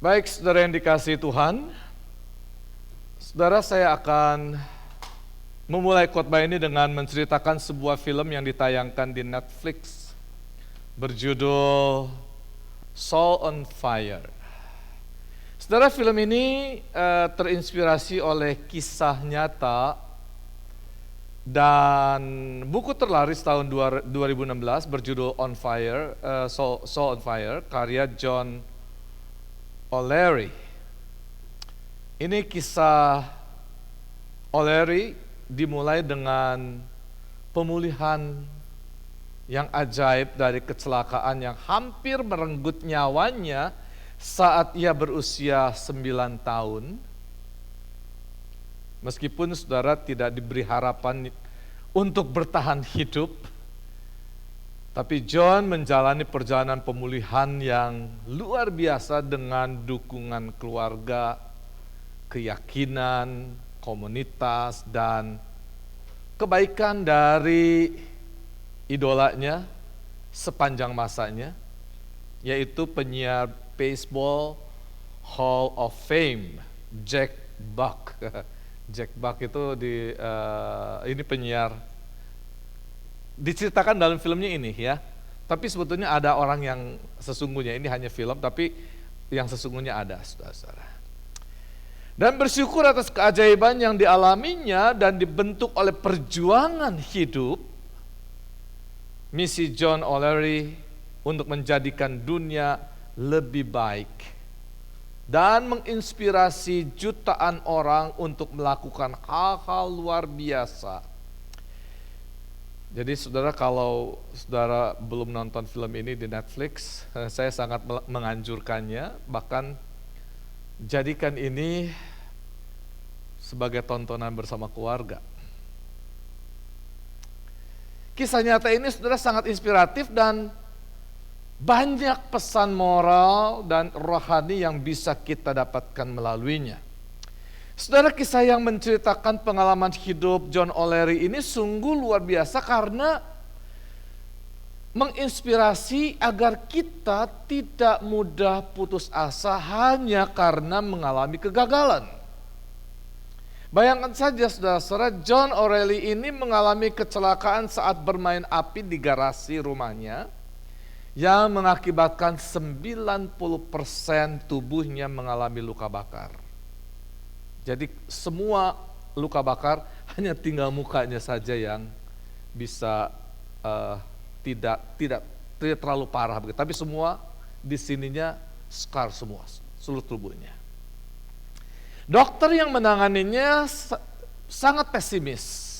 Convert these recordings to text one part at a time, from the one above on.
Baik, saudara yang dikasihi Tuhan, saudara, saya akan memulai khotbah ini dengan menceritakan sebuah film yang ditayangkan di Netflix berjudul Soul on Fire. Saudara, film ini terinspirasi oleh kisah nyata dan buku terlaris tahun 2016 berjudul On Fire, Soul on Fire, karya John O'Leary. Ini kisah O'Leary dimulai dengan pemulihan yang ajaib dari kecelakaan yang hampir merenggut nyawanya saat ia berusia 9 tahun. Meskipun saudara tidak diberi harapan untuk bertahan hidup, tapi John menjalani perjalanan pemulihan yang luar biasa dengan dukungan keluarga, keyakinan, komunitas, dan kebaikan dari idolanya sepanjang masanya, yaitu penyiar baseball Hall of Fame, Jack Buck. Jack Buck itu ini penyiar. Diceritakan dalam filmnya ini ya, tapi sebetulnya ada orang yang sesungguhnya, ini hanya film, tapi yang sesungguhnya ada, saudara-saudara. Dan bersyukur atas keajaiban yang dialaminya dan dibentuk oleh perjuangan hidup, misi John O'Leary untuk menjadikan dunia lebih baik dan menginspirasi jutaan orang untuk melakukan hal-hal luar biasa. Jadi saudara, kalau saudara belum nonton film ini di Netflix, saya sangat menganjurkannya, bahkan jadikan ini sebagai tontonan bersama keluarga. Kisah nyata ini saudara sangat inspiratif dan banyak pesan moral dan rohani yang bisa kita dapatkan melaluinya. Saudara, kisah yang menceritakan pengalaman hidup John O'Leary ini sungguh luar biasa karena menginspirasi agar kita tidak mudah putus asa hanya karena mengalami kegagalan. Bayangkan saja saudara-saudara, John O'Leary ini mengalami kecelakaan saat bermain api di garasi rumahnya yang mengakibatkan 90% tubuhnya mengalami luka bakar. Jadi semua luka bakar, hanya tinggal mukanya saja yang bisa tidak terlalu parah, tapi semua di sininya scar semua, seluruh tubuhnya. Dokter yang menanganinya sangat pesimis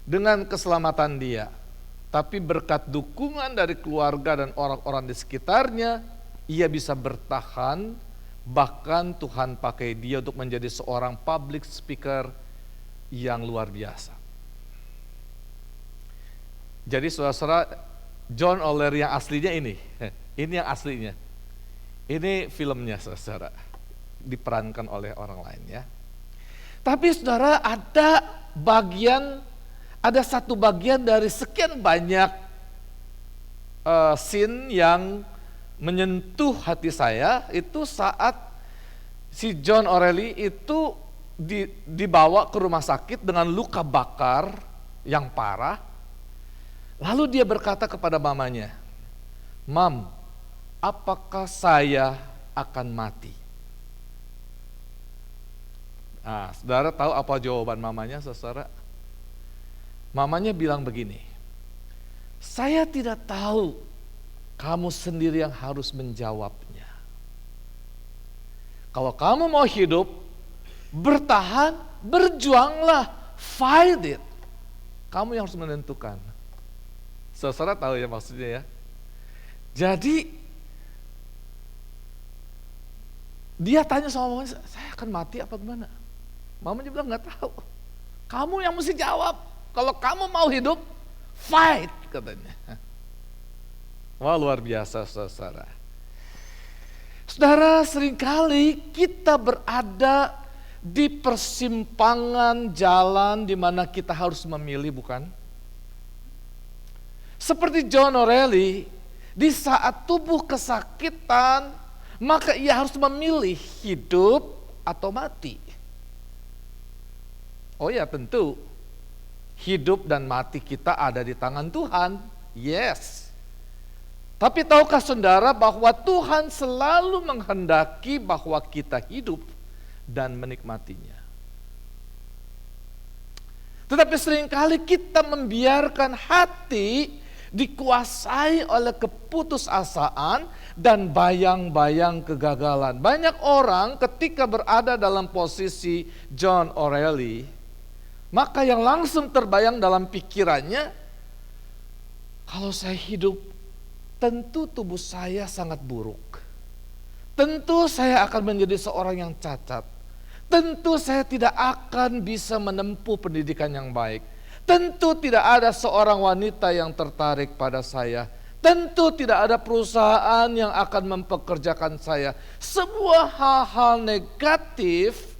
dengan keselamatan dia, tapi berkat dukungan dari keluarga dan orang-orang di sekitarnya, ia bisa bertahan. Bahkan Tuhan pakai dia untuk menjadi seorang public speaker yang luar biasa. Jadi saudara-saudara, John O'Leary yang aslinya ini yang aslinya. Ini filmnya saudara, diperankan oleh orang lain ya. Tapi saudara, ada satu bagian dari sekian banyak scene yang menyentuh hati saya, itu saat si John O'Leary itu dibawa ke rumah sakit dengan luka bakar yang parah. Lalu dia berkata kepada mamanya, "Mam, apakah saya akan mati?" Nah, saudara tahu apa jawaban mamanya, saudara? Mamanya bilang begini, "Saya tidak tahu, kamu sendiri yang harus menjawabnya. Kalau kamu mau hidup, bertahan, berjuanglah, fight it. Kamu yang harus menentukan." Saudara tahu ya maksudnya ya. Jadi dia tanya sama mamanya, "Saya akan mati apa gimana?" Mamanya bilang, "Nggak tahu. Kamu yang mesti jawab. Kalau kamu mau hidup, fight," katanya. Wah, luar biasa saudara. Saudara, seringkali kita berada di persimpangan jalan di mana kita harus memilih, bukan? Seperti John O'Leary, di saat tubuh kesakitan, maka ia harus memilih hidup atau mati. Oh ya, tentu hidup dan mati kita ada di tangan Tuhan. Yes. Tapi tahukah saudara bahwa Tuhan selalu menghendaki bahwa kita hidup dan menikmatinya. Tetapi seringkali kita membiarkan hati dikuasai oleh keputusasaan dan bayang-bayang kegagalan. Banyak orang ketika berada dalam posisi John O'Reilly, maka yang langsung terbayang dalam pikirannya, kalau saya hidup, tentu tubuh saya sangat buruk. Tentu saya akan menjadi seorang yang cacat. Tentu saya tidak akan bisa menempuh pendidikan yang baik. Tentu tidak ada seorang wanita yang tertarik pada saya. Tentu tidak ada perusahaan yang akan mempekerjakan saya. Sebuah hal-hal negatif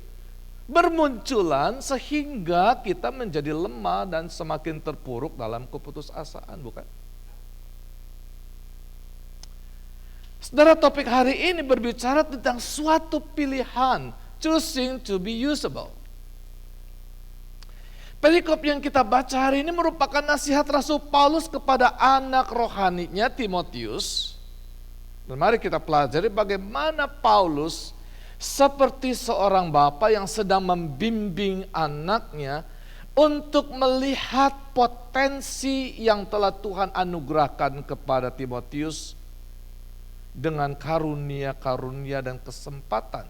bermunculan sehingga kita menjadi lemah dan semakin terpuruk dalam keputusasaan, bukan? Saudara, topik hari ini berbicara tentang suatu pilihan, choosing to be usable. Perikop yang kita baca hari ini merupakan nasihat Rasul Paulus kepada anak rohaninya Timotius. Dan mari kita pelajari bagaimana Paulus seperti seorang bapa yang sedang membimbing anaknya untuk melihat potensi yang telah Tuhan anugerahkan kepada Timotius dengan karunia-karunia dan kesempatan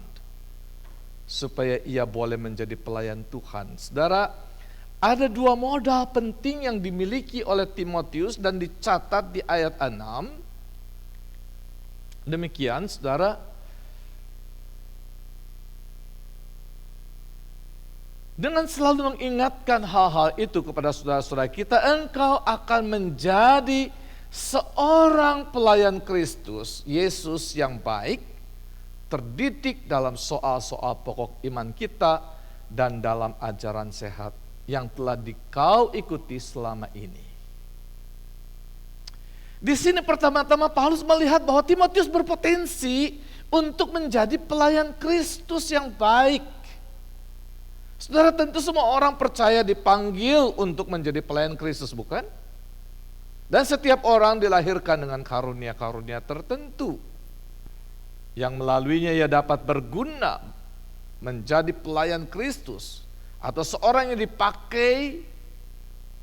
supaya ia boleh menjadi pelayan Tuhan. Saudara, ada dua modal penting yang dimiliki oleh Timotius dan dicatat di ayat 6. Demikian, saudara. Dengan selalu mengingatkan hal-hal itu kepada saudara-saudara kita, engkau akan menjadi seorang pelayan Kristus, Yesus yang baik, terdidik dalam soal-soal pokok iman kita dan dalam ajaran sehat yang telah kau ikuti selama ini. Di sini pertama-tama Paulus melihat bahwa Timotius berpotensi untuk menjadi pelayan Kristus yang baik. Saudara, tentu semua orang percaya dipanggil untuk menjadi pelayan Kristus, bukan? Dan setiap orang dilahirkan dengan karunia-karunia tertentu yang melaluinya ia dapat berguna menjadi pelayan Kristus atau seorang yang dipakai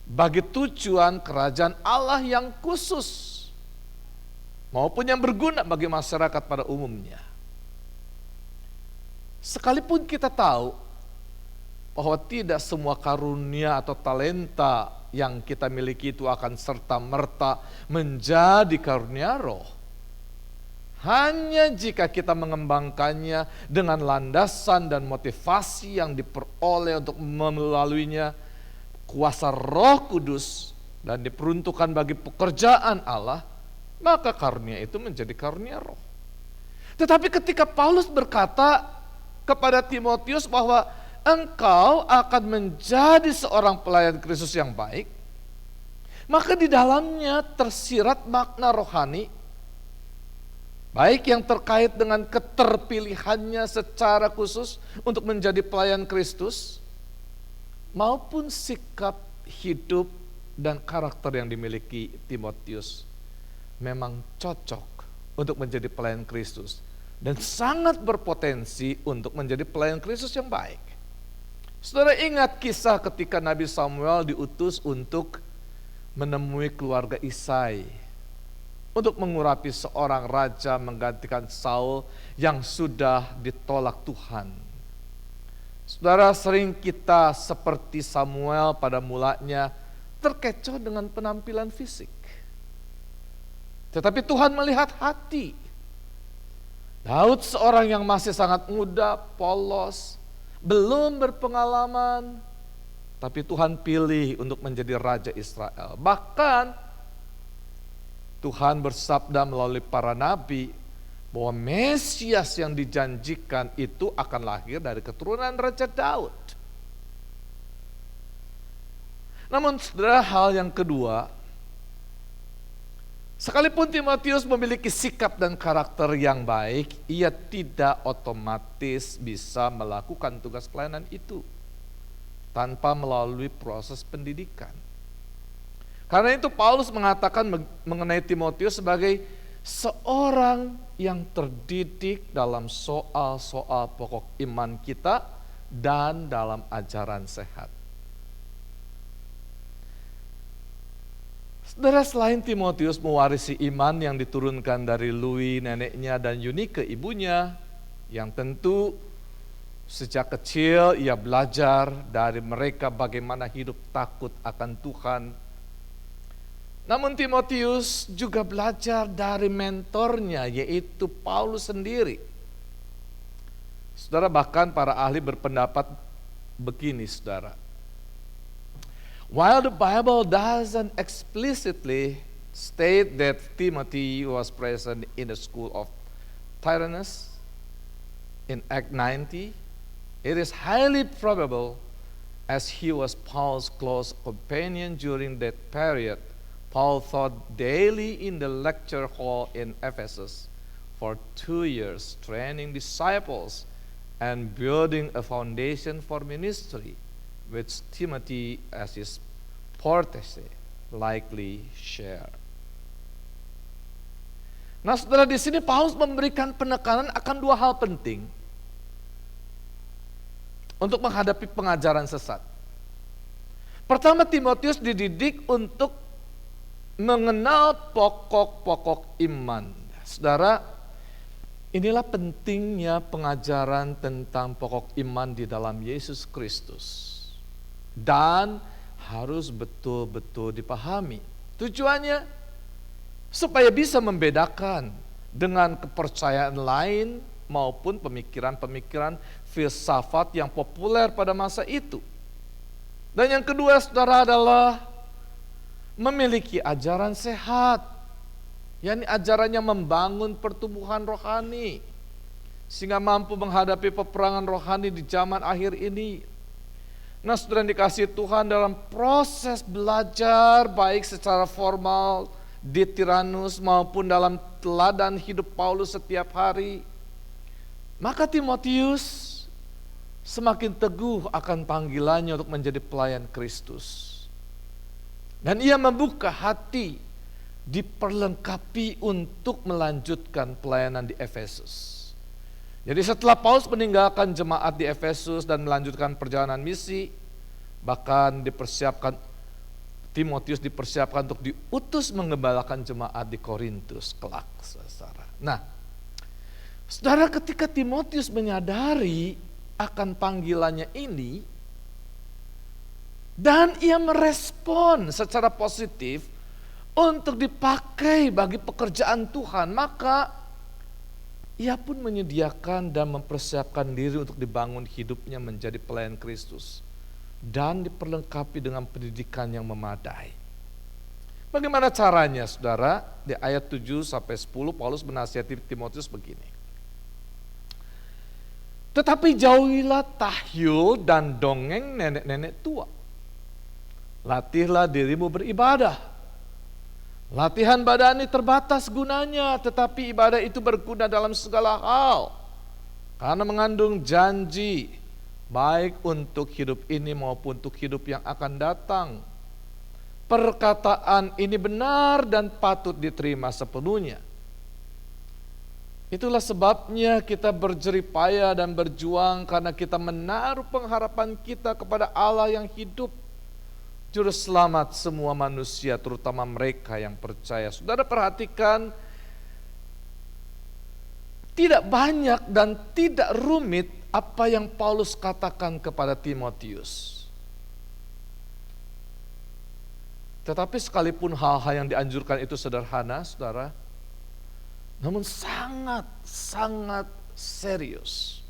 bagi tujuan kerajaan Allah yang khusus maupun yang berguna bagi masyarakat pada umumnya. Sekalipun kita tahu bahwa tidak semua karunia atau talenta yang kita miliki itu akan serta-merta menjadi karunia roh. Hanya jika kita mengembangkannya dengan landasan dan motivasi yang diperoleh untuk melaluinya kuasa Roh Kudus dan diperuntukkan bagi pekerjaan Allah, maka karunia itu menjadi karunia roh. Tetapi ketika Paulus berkata kepada Timotius bahwa engkau akan menjadi seorang pelayan Kristus yang baik, maka di dalamnya tersirat makna rohani, baik yang terkait dengan keterpilihannya secara khusus untuk menjadi pelayan Kristus, maupun sikap hidup dan karakter yang dimiliki Timotius memang cocok untuk menjadi pelayan Kristus dan sangat berpotensi untuk menjadi pelayan Kristus yang baik. Saudara, ingat kisah ketika Nabi Samuel diutus untuk menemui keluarga Isai untuk mengurapi seorang raja menggantikan Saul yang sudah ditolak Tuhan. Saudara, sering kita seperti Samuel pada mulanya terkecoh dengan penampilan fisik. Tetapi Tuhan melihat hati. Daud seorang yang masih sangat muda, polos, belum berpengalaman, tapi Tuhan pilih untuk menjadi raja Israel. Bahkan Tuhan bersabda melalui para nabi bahwa Mesias yang dijanjikan itu akan lahir dari keturunan Raja Daud. Namun saudara, hal yang kedua, Sekalipun Timotius memiliki sikap dan karakter yang baik, ia tidak otomatis bisa melakukan tugas pelayanan itu tanpa melalui proses pendidikan. Karena itu Paulus mengatakan mengenai Timotius sebagai seorang yang terdidik dalam soal-soal pokok iman kita dan dalam ajaran sehat. Saudara, selain Timotius mewarisi iman yang diturunkan dari Lui neneknya dan Yunike ibunya, yang tentu sejak kecil ia belajar dari mereka bagaimana hidup takut akan Tuhan. Namun Timotius juga belajar dari mentornya, yaitu Paulus sendiri. Saudara, bahkan para ahli berpendapat begini, saudara. While the Bible doesn't explicitly state that Timothy was present in the school of Tyrannus in Act 90, it is highly probable, as he was Paul's close companion during that period, Paul taught daily in the lecture hall in Ephesus for 2 years, training disciples and building a foundation for ministry, which Timothy as his protege likely share. Nah, saudara, di sini Paulus memberikan penekanan akan dua hal penting untuk menghadapi pengajaran sesat. Pertama, Timotius dididik untuk mengenal pokok-pokok iman. Saudara, inilah pentingnya pengajaran tentang pokok iman di dalam Yesus Kristus. Dan harus betul-betul dipahami. Tujuannya supaya bisa membedakan dengan kepercayaan lain maupun pemikiran-pemikiran filsafat yang populer pada masa itu. Dan yang kedua, saudara, adalah memiliki ajaran sehat, yakni ajarannya membangun pertumbuhan rohani sehingga mampu menghadapi peperangan rohani di zaman akhir ini. Nah, saudara yang dikasihi Tuhan, dalam proses belajar baik secara formal di Tyrannus maupun dalam teladan hidup Paulus setiap hari, maka Timotius semakin teguh akan panggilannya untuk menjadi pelayan Kristus. Dan ia membuka hati, diperlengkapi untuk melanjutkan pelayanan di Efesus. Jadi setelah Paulus meninggalkan jemaat di Efesus dan melanjutkan perjalanan misi, bahkan Timotius dipersiapkan untuk diutus mengembalakan jemaat di Korintus kelak, saudara. Nah, saudara, ketika Timotius menyadari akan panggilannya ini dan ia merespon secara positif untuk dipakai bagi pekerjaan Tuhan, maka ia pun menyediakan dan mempersiapkan diri untuk dibangun hidupnya menjadi pelayan Kristus dan diperlengkapi dengan pendidikan yang memadai. Bagaimana caranya, saudara? Di ayat 7-10 Paulus menasihati Timotius begini. Tetapi jauhilah tahyul dan dongeng nenek-nenek tua. Latihlah dirimu beribadah. Latihan badani terbatas gunanya, tetapi ibadah itu berguna dalam segala hal. Karena mengandung janji, baik untuk hidup ini maupun untuk hidup yang akan datang. Perkataan ini benar dan patut diterima sepenuhnya. Itulah sebabnya kita berjerih payah dan berjuang, karena kita menaruh pengharapan kita kepada Allah yang hidup, Juru Selamat semua manusia, terutama mereka yang percaya. Saudara, perhatikan, tidak banyak dan tidak rumit apa yang Paulus katakan kepada Timotius. Tetapi sekalipun hal-hal yang dianjurkan itu sederhana, saudara, namun sangat serius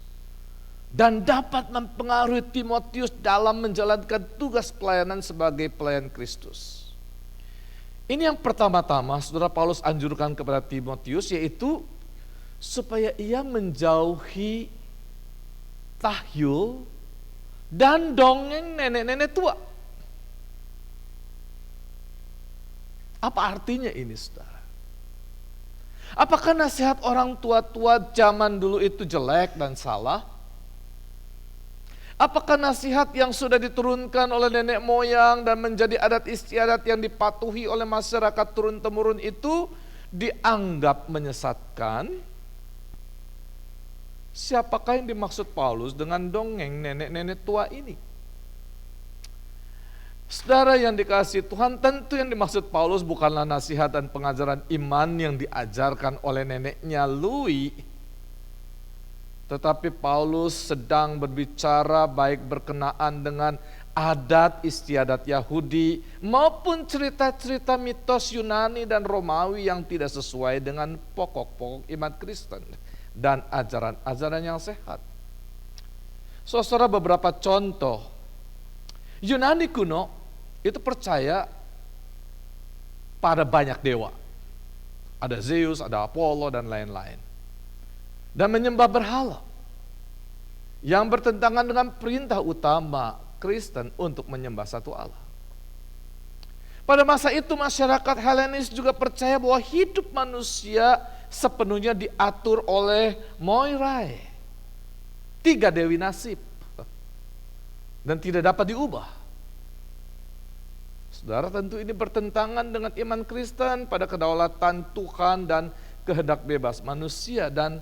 dan dapat mempengaruhi Timotius dalam menjalankan tugas pelayanan sebagai pelayan Kristus. Ini yang pertama-tama saudara Paulus anjurkan kepada Timotius, yaitu supaya ia menjauhi tahyul dan dongeng nenek-nenek tua. Apa artinya ini, saudara? Apakah nasihat orang tua-tua zaman dulu itu jelek dan salah? Apakah nasihat yang sudah diturunkan oleh nenek moyang dan menjadi adat istiadat yang dipatuhi oleh masyarakat turun-temurun itu dianggap menyesatkan? Siapakah yang dimaksud Paulus dengan dongeng nenek-nenek tua ini? Saudara yang dikasihi Tuhan, tentu yang dimaksud Paulus bukanlah nasihat dan pengajaran iman yang diajarkan oleh neneknya Louis. Tetapi Paulus sedang berbicara baik berkenaan dengan adat istiadat Yahudi maupun cerita-cerita mitos Yunani dan Romawi yang tidak sesuai dengan pokok-pokok iman Kristen dan ajaran-ajaran yang sehat. Saudara, beberapa contoh. Yunani kuno itu percaya pada banyak dewa. Ada Zeus, ada Apollo, dan lain-lain. Dan menyembah berhala yang bertentangan dengan perintah utama Kristen untuk menyembah satu Allah. Pada masa itu masyarakat Helenis juga percaya bahwa hidup manusia sepenuhnya diatur oleh Moirai, 3 dewi nasib, dan tidak dapat diubah. Saudara, tentu ini bertentangan dengan iman Kristen pada kedaulatan Tuhan dan kehendak bebas manusia, dan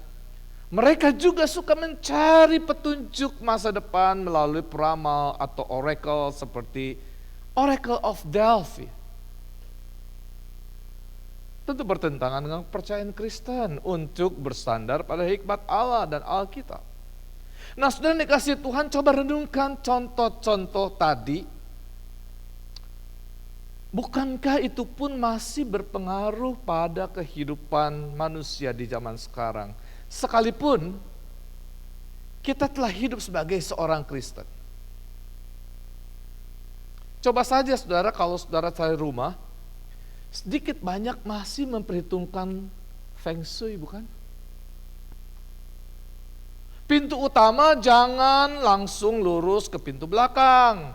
mereka juga suka mencari petunjuk masa depan melalui peramal atau oracle seperti Oracle of Delphi. Tentu bertentangan dengan kepercayaan Kristen untuk bersandar pada hikmat Allah dan Alkitab. Nah, saudara dikasih Tuhan, coba renungkan contoh-contoh tadi. Bukankah itu pun masih berpengaruh pada kehidupan manusia di zaman sekarang? Sekalipun kita telah hidup sebagai seorang Kristen. Coba saja saudara, kalau saudara cari rumah, sedikit banyak masih memperhitungkan Feng Shui, bukan? Pintu utama jangan langsung lurus ke pintu belakang,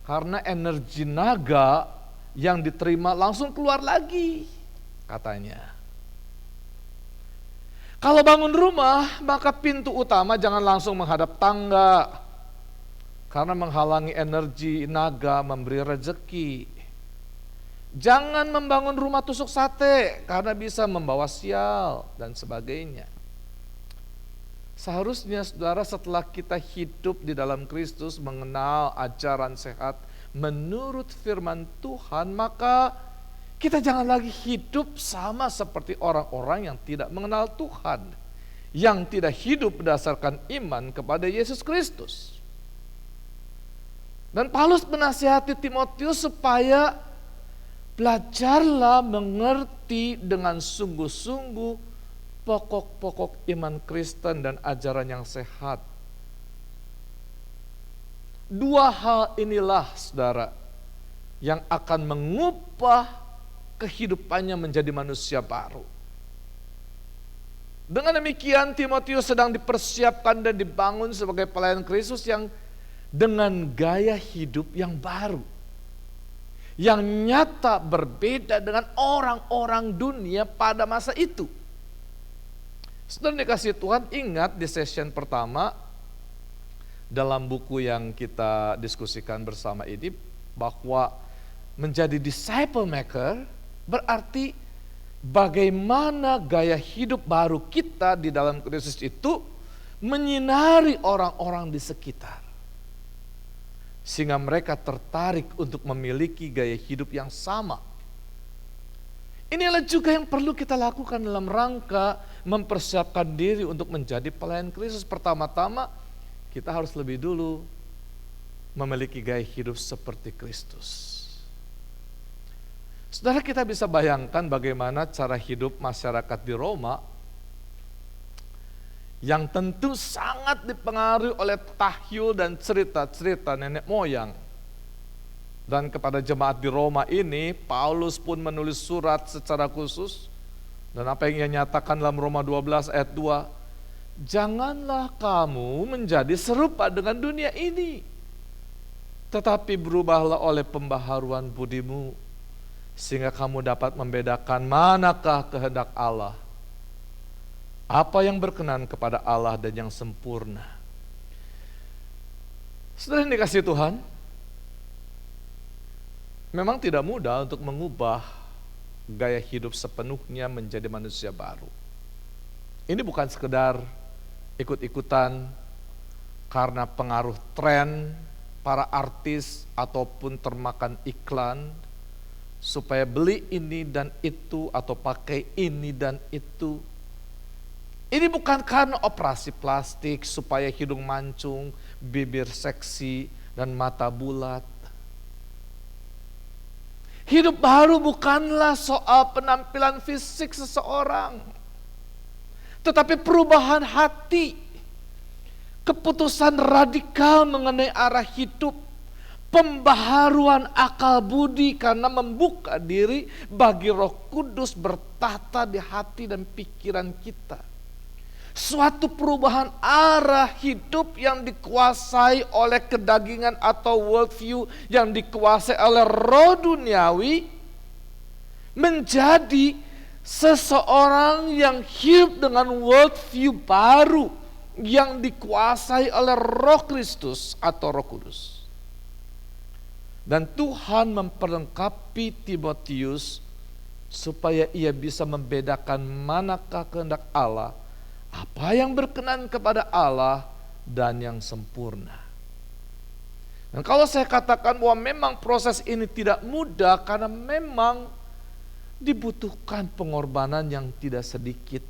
karena energi naga yang diterima langsung keluar lagi, katanya. Kalau bangun rumah, maka pintu utama jangan langsung menghadap tangga, karena menghalangi energi naga memberi rezeki. Jangan membangun rumah tusuk sate, karena bisa membawa sial dan sebagainya. Seharusnya saudara, setelah kita hidup di dalam Kristus, mengenal ajaran sehat menurut firman Tuhan, maka kita jangan lagi hidup sama seperti orang-orang yang tidak mengenal Tuhan, yang tidak hidup berdasarkan iman kepada Yesus Kristus. Dan Paulus menasihati Timotius supaya belajarlah mengerti dengan sungguh-sungguh pokok-pokok iman Kristen dan ajaran yang sehat. 2 hal inilah saudara yang akan mengubah kehidupannya menjadi manusia baru. Dengan demikian Timotius sedang dipersiapkan dan dibangun sebagai pelayan Kristus yang dengan gaya hidup yang baru, yang nyata berbeda dengan orang-orang dunia pada masa itu. Saudara dikasih Tuhan, ingat di session pertama dalam buku yang kita diskusikan bersama ini, bahwa menjadi disciple maker berarti bagaimana gaya hidup baru kita di dalam Kristus itu menyinari orang-orang di sekitar, sehingga mereka tertarik untuk memiliki gaya hidup yang sama. Inilah juga yang perlu kita lakukan dalam rangka mempersiapkan diri untuk menjadi pelayan Kristus. Pertama-tama kita harus lebih dulu memiliki gaya hidup seperti Kristus. Saudara, kita bisa bayangkan bagaimana cara hidup masyarakat di Roma yang tentu sangat dipengaruhi oleh tahyul dan cerita-cerita nenek moyang. Dan kepada jemaat di Roma ini, Paulus pun menulis surat secara khusus. Dan apa yang ia nyatakan dalam Roma 12 ayat 2, janganlah kamu menjadi serupa dengan dunia ini, tetapi berubahlah oleh pembaharuan budimu, sehingga kamu dapat membedakan manakah kehendak Allah, apa yang berkenan kepada Allah dan yang sempurna. Saudara yang dikasihi Tuhan, memang tidak mudah untuk mengubah gaya hidup sepenuhnya menjadi manusia baru. Ini bukan sekedar ikut-ikutan karena pengaruh tren para artis ataupun termakan iklan supaya beli ini dan itu atau pakai ini dan itu. Ini bukan karena operasi plastik supaya hidung mancung, bibir seksi, dan mata bulat. Hidup baru bukanlah soal penampilan fisik seseorang, tetapi perubahan hati, keputusan radikal mengenai arah hidup, pembaharuan akal budi karena membuka diri bagi Roh Kudus bertahta di hati dan pikiran kita. Suatu perubahan arah hidup yang dikuasai oleh kedagingan atau worldview yang dikuasai oleh roh duniawi menjadi seseorang yang hidup dengan worldview baru yang dikuasai oleh Roh Kristus atau Roh Kudus. Dan Tuhan memperlengkapi Timotius supaya ia bisa membedakan manakah kehendak Allah, apa yang berkenan kepada Allah dan yang sempurna. Dan kalau saya katakan bahwa memang proses ini tidak mudah karena memang dibutuhkan pengorbanan yang tidak sedikit,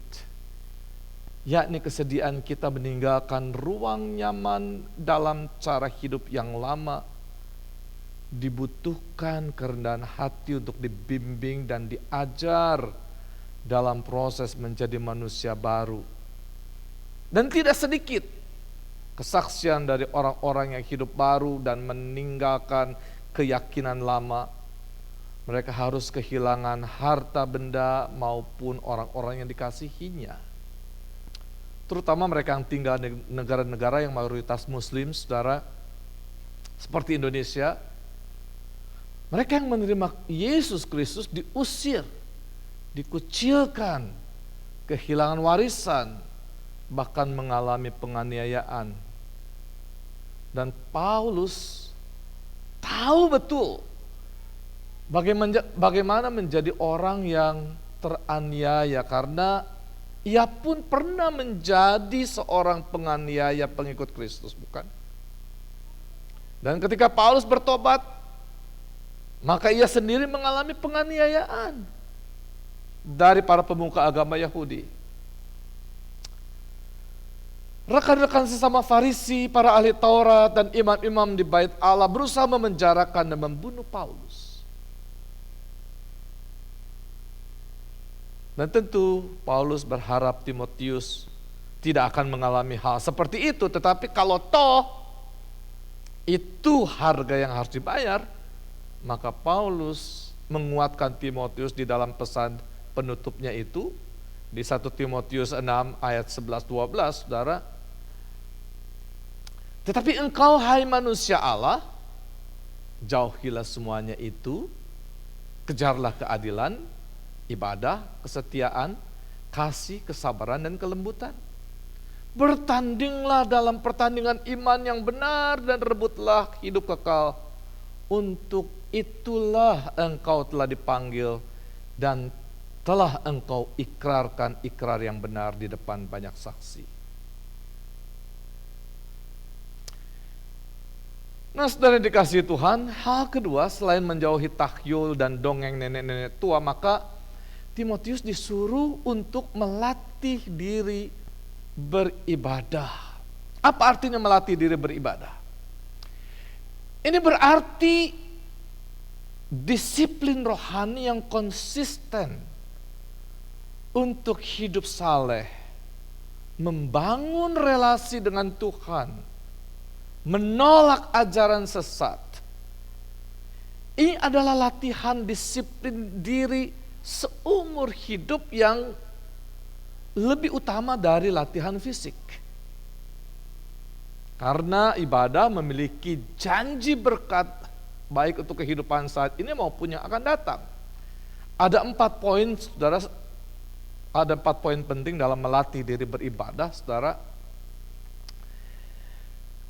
yakni kesediaan kita meninggalkan ruang nyaman dalam cara hidup yang lama. Dibutuhkan kerendahan hati untuk dibimbing dan diajar dalam proses menjadi manusia baru. Dan tidak sedikit kesaksian dari orang-orang yang hidup baru dan meninggalkan keyakinan lama. Mereka harus kehilangan harta benda maupun orang-orang yang dikasihinya. Terutama mereka yang tinggal di negara-negara yang mayoritas muslim, saudara, seperti Indonesia. Mereka yang menerima Yesus Kristus diusir, dikucilkan, kehilangan warisan, bahkan mengalami penganiayaan. Dan Paulus tahu betul bagaimana menjadi orang yang teraniaya, karena ia pun pernah menjadi seorang penganiaya pengikut Kristus, bukan? Dan ketika Paulus bertobat, maka ia sendiri mengalami penganiayaan dari para pemuka agama Yahudi. Rekan-rekan sesama Farisi, para ahli Taurat dan imam-imam di Bait Allah berusaha memenjarakan dan membunuh Paulus. Dan tentu Paulus berharap Timotius tidak akan mengalami hal seperti itu, tetapi kalau toh itu harga yang harus dibayar, maka Paulus menguatkan Timotius di dalam pesan penutupnya itu di 1 Timotius 6 ayat 11-12, saudara. Tetapi engkau, hai manusia Allah, jauhilah semuanya itu, kejarlah keadilan, ibadah, kesetiaan, kasih, kesabaran, dan kelembutan. Bertandinglah dalam pertandingan iman yang benar dan rebutlah hidup kekal. Untuk itulah engkau telah dipanggil dan telah engkau ikrarkan ikrar yang benar di depan banyak saksi. Nah, saudara dikasihi Tuhan, hal kedua selain menjauhi tahyul dan dongeng nenek-nenek tua, maka Timotius disuruh untuk melatih diri beribadah. Apa artinya melatih diri beribadah? Ini berarti disiplin rohani yang konsisten untuk hidup saleh, membangun relasi dengan Tuhan, menolak ajaran sesat. Ini adalah latihan disiplin diri seumur hidup yang lebih utama dari latihan fisik. Karena ibadah memiliki janji berkat baik untuk kehidupan saat ini maupun yang akan datang. Ada 4 poin, saudara. Ada 4 poin penting dalam melatih diri beribadah, saudara.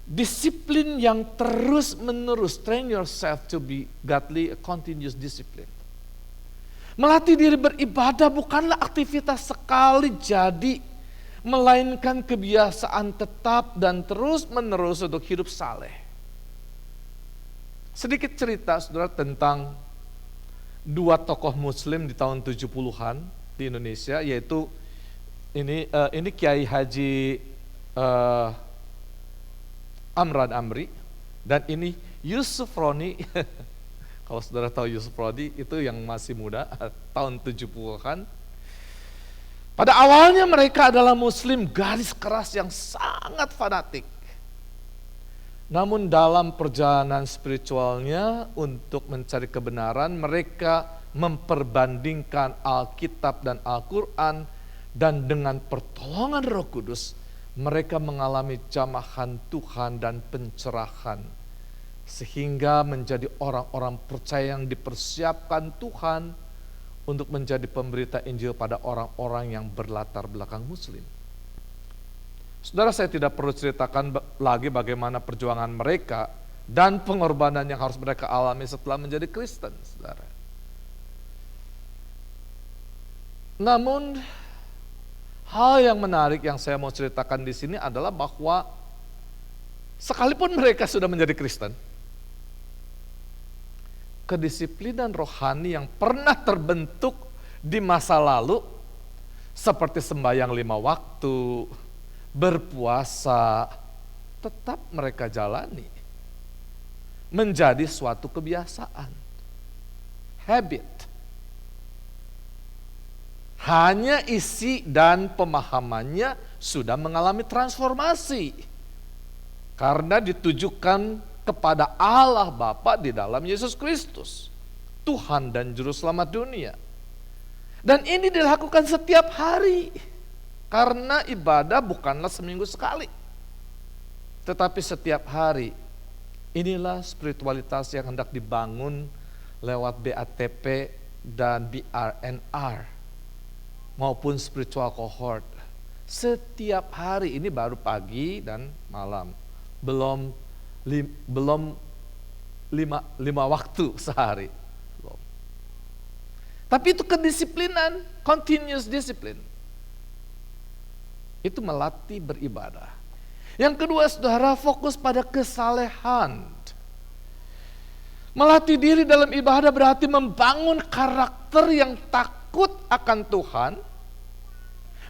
Disiplin yang terus menerus, train yourself to be godly, a continuous discipline. Melatih diri beribadah bukanlah aktivitas sekali jadi, melainkan kebiasaan tetap dan terus menerus untuk hidup saleh. Sedikit cerita, saudara, tentang 2 tokoh muslim di tahun 70-an di Indonesia, yaitu ini Kiai Haji Amran Amri, dan ini Yusuf Roni. Kalau saudara tahu Yusuf Roni, itu yang masih muda, tahun 70-an. Pada awalnya mereka adalah muslim garis keras yang sangat fanatik. Namun dalam perjalanan spiritualnya untuk mencari kebenaran, mereka memperbandingkan Alkitab dan Al-Quran, dan dengan pertolongan Roh Kudus, mereka mengalami jamahan Tuhan dan pencerahan, sehingga menjadi orang-orang percaya yang dipersiapkan Tuhan untuk menjadi pemberita Injil pada orang-orang yang berlatar belakang muslim. Saudara, saya tidak perlu ceritakan lagi bagaimana perjuangan mereka dan pengorbanan yang harus mereka alami setelah menjadi Kristen, saudara. Namun, hal yang menarik yang saya mau ceritakan di sini adalah bahwa sekalipun mereka sudah menjadi Kristen, kedisiplinan rohani yang pernah terbentuk di masa lalu, seperti sembahyang 5 waktu, berpuasa, tetap mereka jalani. Menjadi suatu kebiasaan, habit. Hanya isi dan pemahamannya sudah mengalami transformasi, karena ditujukan kepada Allah Bapa di dalam Yesus Kristus, Tuhan dan Juru Selamat dunia. Dan ini dilakukan setiap hari, karena ibadah bukanlah seminggu sekali, tetapi setiap hari. Inilah spiritualitas yang hendak dibangun lewat BATP dan BRNR maupun spiritual cohort. Setiap hari, ini baru pagi dan malam, belum 5 waktu sehari. Tapi itu kedisiplinan, continuous discipline. Itu melatih beribadah. Yang kedua, saudara, fokus pada kesalehan. Melatih diri dalam ibadah berarti membangun karakter yang takut akan Tuhan,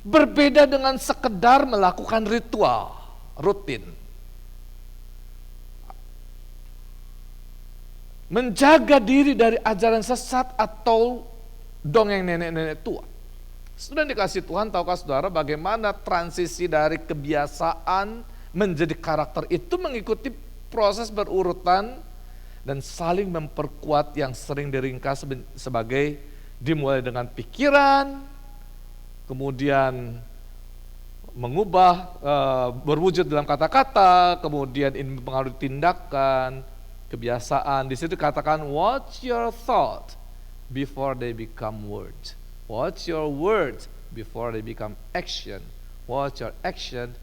berbeda dengan sekedar melakukan ritual rutin. Menjaga diri dari ajaran sesat atau dongeng nenek-nenek tua. Sudah dikasih Tuhan, tahukah saudara bagaimana transisi dari kebiasaan menjadi karakter itu mengikuti proses berurutan dan saling memperkuat yang sering diringkas sebagai dimulai dengan pikiran, kemudian mengubah, berwujud dalam kata-kata, kemudian ini mempengaruhi tindakan, kebiasaan. Di situ katakan, watch your thought before they become words. Watch your words before they become action. Watch your action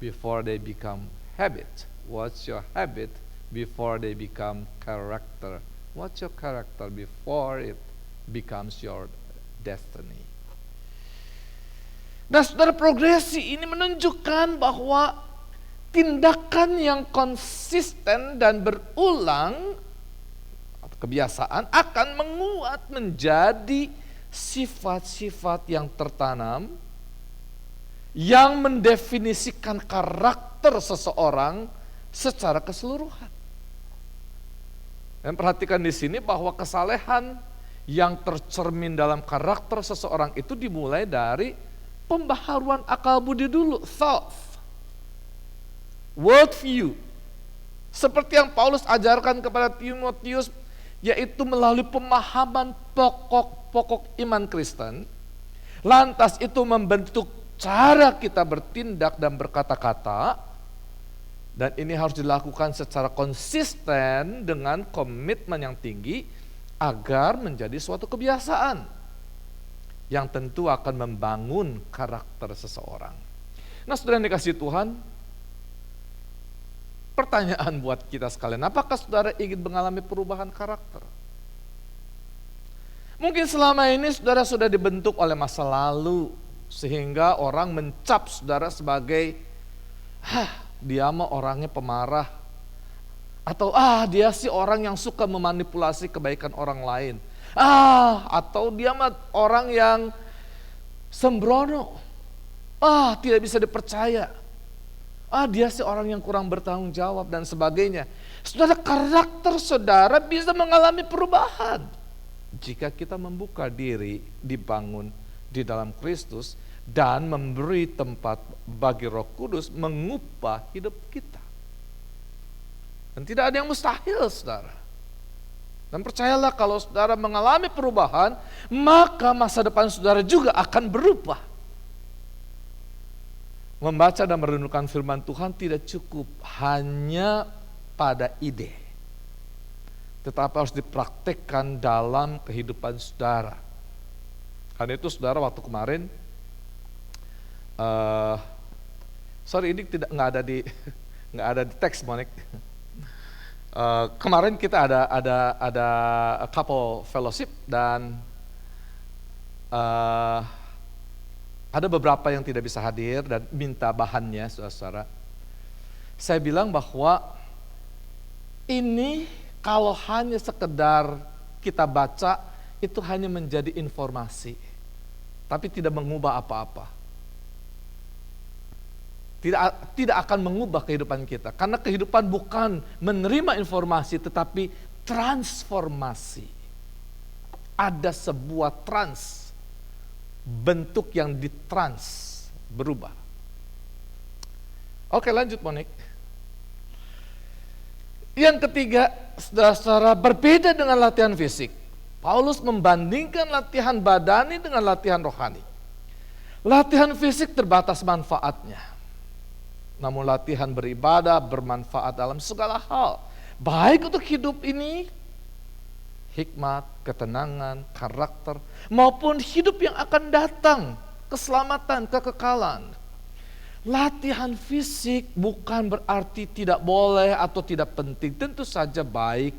before they become habit. Watch your habit before they become character. Watch your character before it becomes your destiny. Nah, saudara, progresi ini menunjukkan bahwa tindakan yang konsisten dan berulang, kebiasaan, akan menguat menjadi sifat-sifat yang tertanam, yang mendefinisikan karakter seseorang secara keseluruhan. Dan perhatikan di sini bahwa kesalehan yang tercermin dalam karakter seseorang itu dimulai dari pembaharuan akal budi dulu, thought, world view. Seperti yang Paulus ajarkan kepada Timotius, yaitu melalui pemahaman pokok-pokok iman Kristen. Lantas itu membentuk cara kita bertindak dan berkata-kata, dan ini harus dilakukan secara konsisten dengan komitmen yang tinggi agar menjadi suatu kebiasaan yang tentu akan membangun karakter seseorang. Nah, saudara yang dikasihi Tuhan, pertanyaan buat kita sekalian, apakah saudara ingin mengalami perubahan karakter? Mungkin selama ini saudara sudah dibentuk oleh masa lalu, sehingga orang mencap saudara sebagai, dia mah orangnya pemarah, atau dia sih orang yang suka memanipulasi kebaikan orang lain. Atau dia mah orang yang sembrono, tidak bisa dipercaya, dia sih orang yang kurang bertanggung jawab dan sebagainya. Saudara, karakter saudara bisa mengalami perubahan jika kita membuka diri, dibangun di dalam Kristus dan memberi tempat bagi Roh Kudus mengubah hidup kita. Dan tidak ada yang mustahil, saudara. Dan percayalah, kalau saudara mengalami perubahan, maka masa depan saudara juga akan berubah. Membaca dan merenungkan firman Tuhan tidak cukup hanya pada ide, tetapi harus dipraktekkan dalam kehidupan saudara. Karena itu saudara, waktu kemarin, ini nggak ada di teks, Monik. Kemarin kita ada couple fellowship dan ada beberapa yang tidak bisa hadir dan minta bahannya, saudara-saudara. Saya bilang bahwa ini kalau hanya sekedar kita baca, itu hanya menjadi informasi, tapi tidak mengubah apa-apa. Tidak akan mengubah kehidupan kita, karena kehidupan bukan menerima informasi tetapi transformasi. Ada sebuah bentuk yang berubah. Oke, lanjut, Monik. Yang ketiga, saudara-saudara, berbeda dengan latihan fisik. Paulus membandingkan latihan badani dengan latihan rohani. Latihan fisik terbatas manfaatnya, namun latihan beribadah bermanfaat dalam segala hal, baik untuk hidup ini, hikmat, ketenangan, karakter, maupun hidup yang akan datang, keselamatan, kekekalan. Latihan fisik bukan berarti tidak boleh atau tidak penting, tentu saja baik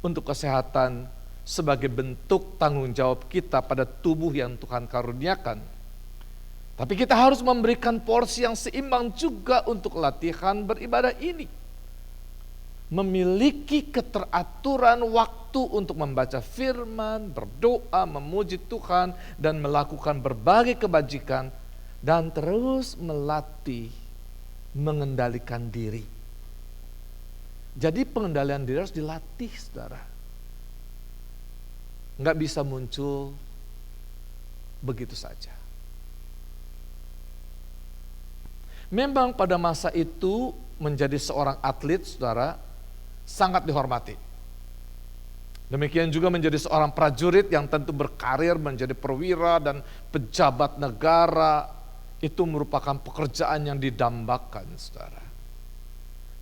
untuk kesehatan sebagai bentuk tanggung jawab kita pada tubuh yang Tuhan karuniakan. Tapi kita harus memberikan porsi yang seimbang juga untuk latihan beribadah ini. Memiliki keteraturan waktu untuk membaca firman, berdoa, memuji Tuhan, dan melakukan berbagai kebajikan, dan terus melatih mengendalikan diri. Jadi pengendalian diri harus dilatih, saudara. Nggak bisa muncul begitu saja. Memang pada masa itu menjadi seorang atlet, saudara, sangat dihormati. Demikian juga menjadi seorang prajurit yang tentu berkarir menjadi perwira dan pejabat negara, itu merupakan pekerjaan yang didambakan, saudara.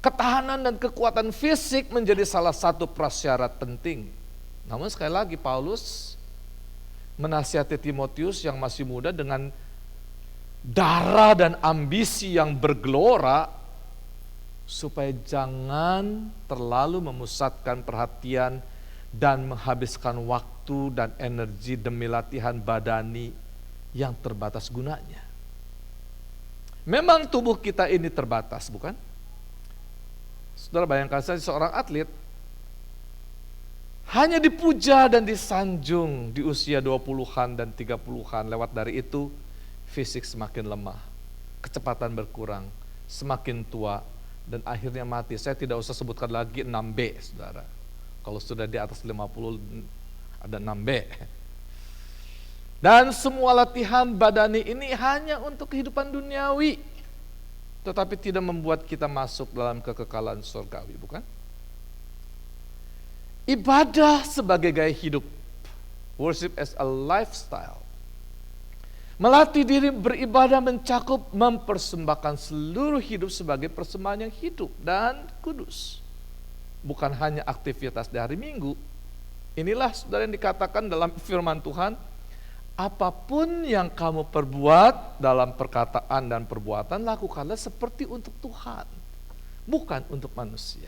Ketahanan dan kekuatan fisik menjadi salah satu prasyarat penting. Namun sekali lagi Paulus menasihati Timotius yang masih muda dengan darah dan ambisi yang bergelora, supaya jangan terlalu memusatkan perhatian dan menghabiskan waktu dan energi demi latihan badani yang terbatas gunanya. Memang tubuh kita ini terbatas, bukan? Saudara, bayangkan saja seorang atlet hanya dipuja dan disanjung di usia 20-an dan 30-an. Lewat dari itu fisik semakin lemah, kecepatan berkurang, semakin tua, dan akhirnya mati. Saya tidak usah sebutkan lagi 6B, saudara. Kalau sudah di atas 50 ada 6B. Dan semua latihan badani ini hanya untuk kehidupan duniawi, tetapi tidak membuat kita masuk dalam kekekalan surgawi, bukan? Ibadah sebagai gaya hidup, worship as a lifestyle. Melatih diri beribadah mencakup mempersembahkan seluruh hidup sebagai persembahan yang hidup dan kudus. Bukan hanya aktivitas di hari Minggu, Inilah saudara yang dikatakan dalam firman Tuhan, apapun yang kamu perbuat dalam perkataan dan perbuatan, lakukanlah seperti untuk Tuhan, bukan untuk manusia.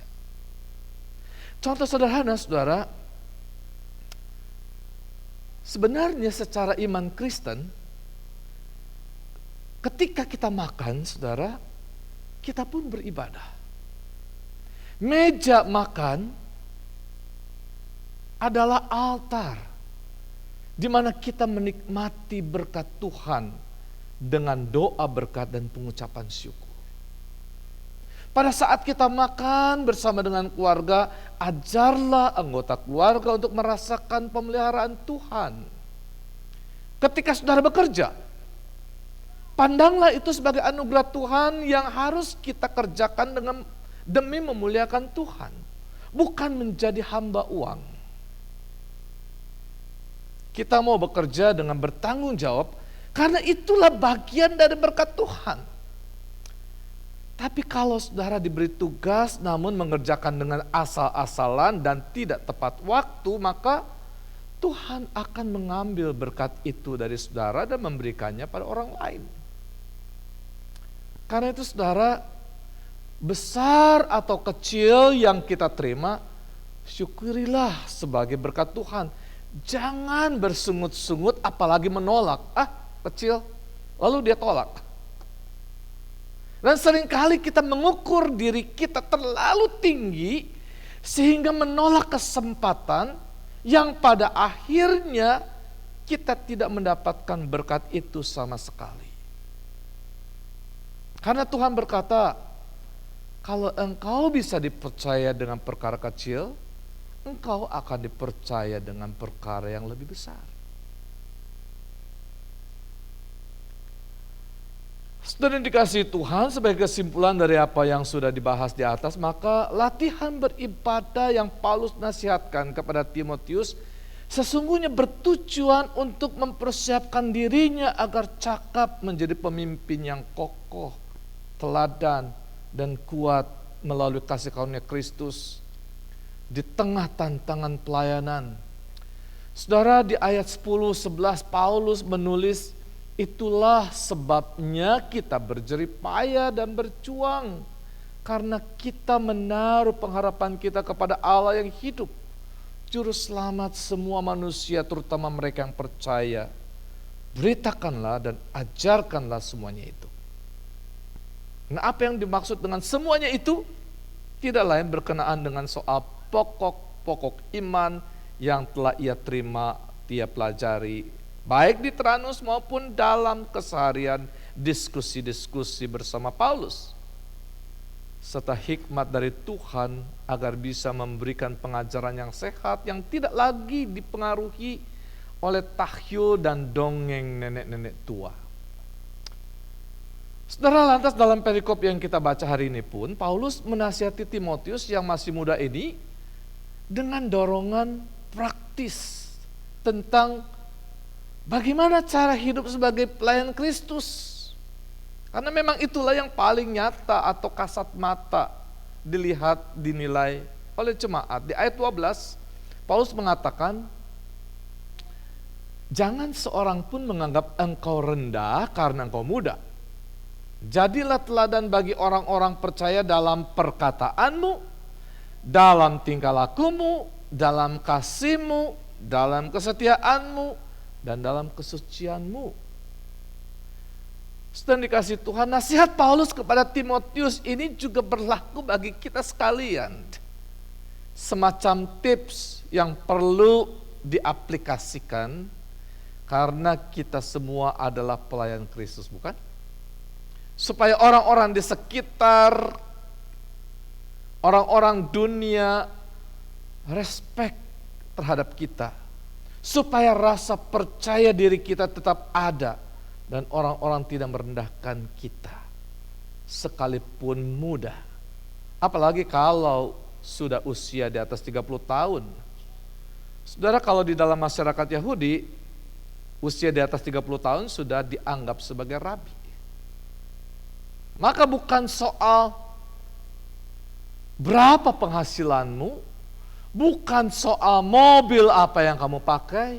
Contoh sederhana saudara, sebenarnya secara iman Kristen, ketika kita makan saudara, kita pun beribadah. Meja makan adalah altar di mana kita menikmati berkat Tuhan dengan doa berkat dan pengucapan syukur. Pada saat kita makan bersama dengan keluarga, ajarlah anggota keluarga untuk merasakan pemeliharaan Tuhan. Ketika saudara bekerja, pandanglah itu sebagai anugerah Tuhan yang harus kita kerjakan demi memuliakan Tuhan, bukan menjadi hamba uang. Kita mau bekerja dengan bertanggung jawab, karena itulah bagian dari berkat Tuhan. Tapi kalau saudara diberi tugas namun mengerjakan dengan asal-asalan dan tidak tepat waktu, maka Tuhan akan mengambil berkat itu dari saudara dan memberikannya pada orang lain. Karena itu saudara, besar atau kecil yang kita terima, syukurilah sebagai berkat Tuhan. Jangan bersungut-sungut apalagi menolak. Kecil, lalu dia tolak. Dan seringkali kita mengukur diri kita terlalu tinggi sehingga menolak kesempatan yang pada akhirnya kita tidak mendapatkan berkat itu sama sekali. Karena Tuhan berkata, kalau engkau bisa dipercaya dengan perkara kecil, engkau akan dipercaya dengan perkara yang lebih besar. Saudara yang dikasihi Tuhan, sebagai kesimpulan dari apa yang sudah dibahas di atas, maka latihan beribadah yang Paulus nasihatkan kepada Timotius sesungguhnya bertujuan untuk mempersiapkan dirinya agar cakap menjadi pemimpin yang kokoh, teladan, dan kuat melalui kasih karunia Kristus di tengah tantangan pelayanan. Saudara, di ayat 10-11 Paulus menulis, itulah sebabnya kita berjerih payah dan berjuang, karena kita menaruh pengharapan kita kepada Allah yang hidup, juru selamat semua manusia, terutama mereka yang percaya. Beritakanlah dan ajarkanlah semuanya itu. Nah, apa yang dimaksud dengan semuanya itu? Tidak lain berkenaan dengan soal pokok-pokok iman yang telah ia terima, ia pelajari, baik di Tyrannus maupun dalam keseharian diskusi-diskusi bersama Paulus, serta hikmat dari Tuhan agar bisa memberikan pengajaran yang sehat yang tidak lagi dipengaruhi oleh tahyul dan dongeng nenek-nenek tua. Saudara, lantas dalam perikop yang kita baca hari ini pun Paulus menasihati Timotius yang masih muda ini dengan dorongan praktis tentang bagaimana cara hidup sebagai pelayan Kristus. Karena memang itulah yang paling nyata atau kasat mata dilihat, dinilai oleh jemaat. Di ayat 12, Paulus mengatakan, jangan seorang pun menganggap engkau rendah karena engkau muda. Jadilah teladan bagi orang-orang percaya dalam perkataanmu, dalam tingkah lakumu, dalam kasihmu, dalam kesetiaanmu, dan dalam kesucianmu. Sedang dikasih Tuhan, nasihat Paulus kepada Timotius ini juga berlaku bagi kita sekalian. Semacam tips yang perlu diaplikasikan karena kita semua adalah pelayan Kristus, bukan? Supaya orang-orang di sekitar, orang-orang dunia respect terhadap kita. Supaya rasa percaya diri kita tetap ada dan orang-orang tidak merendahkan kita sekalipun muda. Apalagi kalau sudah usia di atas 30 tahun. Saudara, kalau di dalam masyarakat Yahudi, usia di atas 30 tahun sudah dianggap sebagai rabi. Maka bukan soal berapa penghasilanmu, Bukan soal mobil apa yang kamu pakai,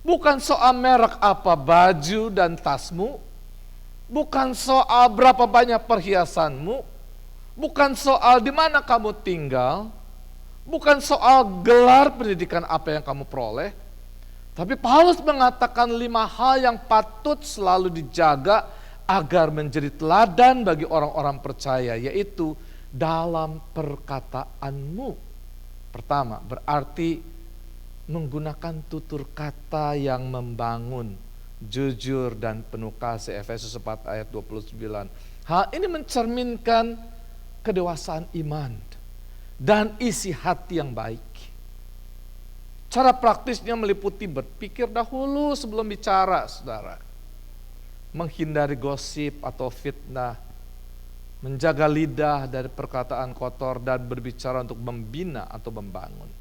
bukan soal merek apa baju dan tasmu, bukan soal berapa banyak perhiasanmu, bukan soal di mana kamu tinggal, bukan soal gelar pendidikan apa yang kamu peroleh. Tapi Paulus mengatakan 5 hal yang patut selalu dijaga agar menjadi teladan bagi orang-orang percaya, yaitu dalam perkataanmu. Pertama, berarti menggunakan tutur kata yang membangun, jujur dan penuh kasih. Efesus 4 ayat 29. Hal ini mencerminkan kedewasaan iman dan isi hati yang baik. Cara praktisnya meliputi berpikir dahulu sebelum bicara, saudara. Menghindari gosip atau fitnah, menjaga lidah dari perkataan kotor, dan berbicara untuk membina atau membangun.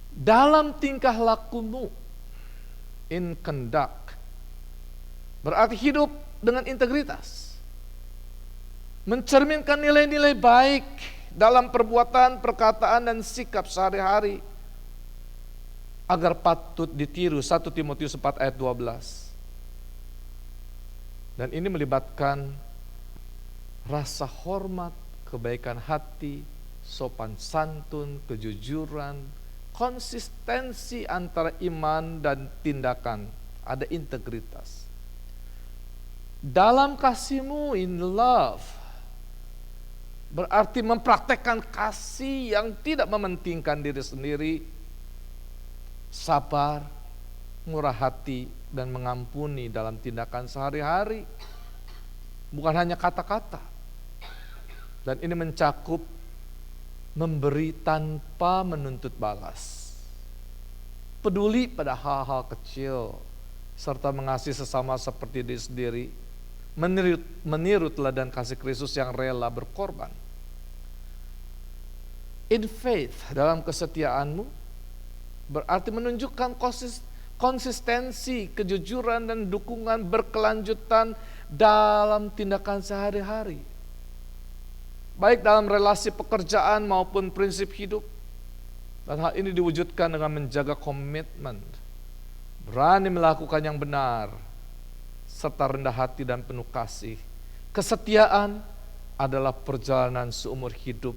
Dalam tingkah lakumu, in conduct, berarti hidup dengan integritas, mencerminkan nilai-nilai baik dalam perbuatan, perkataan, dan sikap sehari-hari, agar patut ditiru. 1 Timotius 4 ayat 12. Dan ini melibatkan rasa hormat, kebaikan hati, sopan santun, kejujuran, konsistensi antara iman dan tindakan, ada integritas. Dalam kasihmu, in love, berarti mempraktekkan kasih yang tidak mementingkan diri sendiri, sabar, murah hati, dan mengampuni dalam tindakan sehari-hari. Bukan hanya kata-kata. Dan ini mencakup memberi tanpa menuntut balas, peduli pada hal-hal kecil, serta mengasihi sesama seperti diri sendiri, meniru teladan kasih Kristus yang rela berkorban. In faith, dalam kesetiaanmu, berarti menunjukkan konsistensi, kejujuran, dan dukungan berkelanjutan dalam tindakan sehari-hari, baik dalam relasi pekerjaan maupun prinsip hidup. Dan hal ini diwujudkan dengan menjaga komitmen, berani melakukan yang benar, serta rendah hati dan penuh kasih. Kesetiaan adalah perjalanan seumur hidup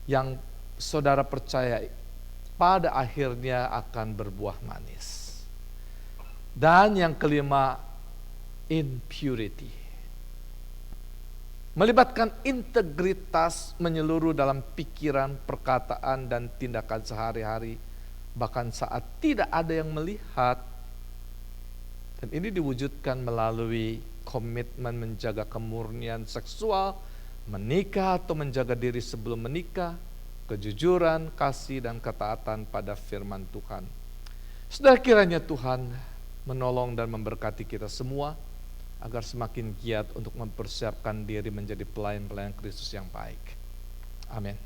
yang saudara percaya pada akhirnya akan berbuah manis. Dan yang kelima, in purity, melibatkan integritas menyeluruh dalam pikiran, perkataan, dan tindakan sehari-hari, bahkan saat tidak ada yang melihat. Dan ini diwujudkan melalui komitmen menjaga kemurnian seksual, menikah atau menjaga diri sebelum menikah, kejujuran, kasih, dan ketaatan pada firman Tuhan. Saudara, kiranya Tuhan menolong dan memberkati kita semua, agar semakin giat untuk mempersiapkan diri menjadi pelayan-pelayan Kristus yang baik. Amin.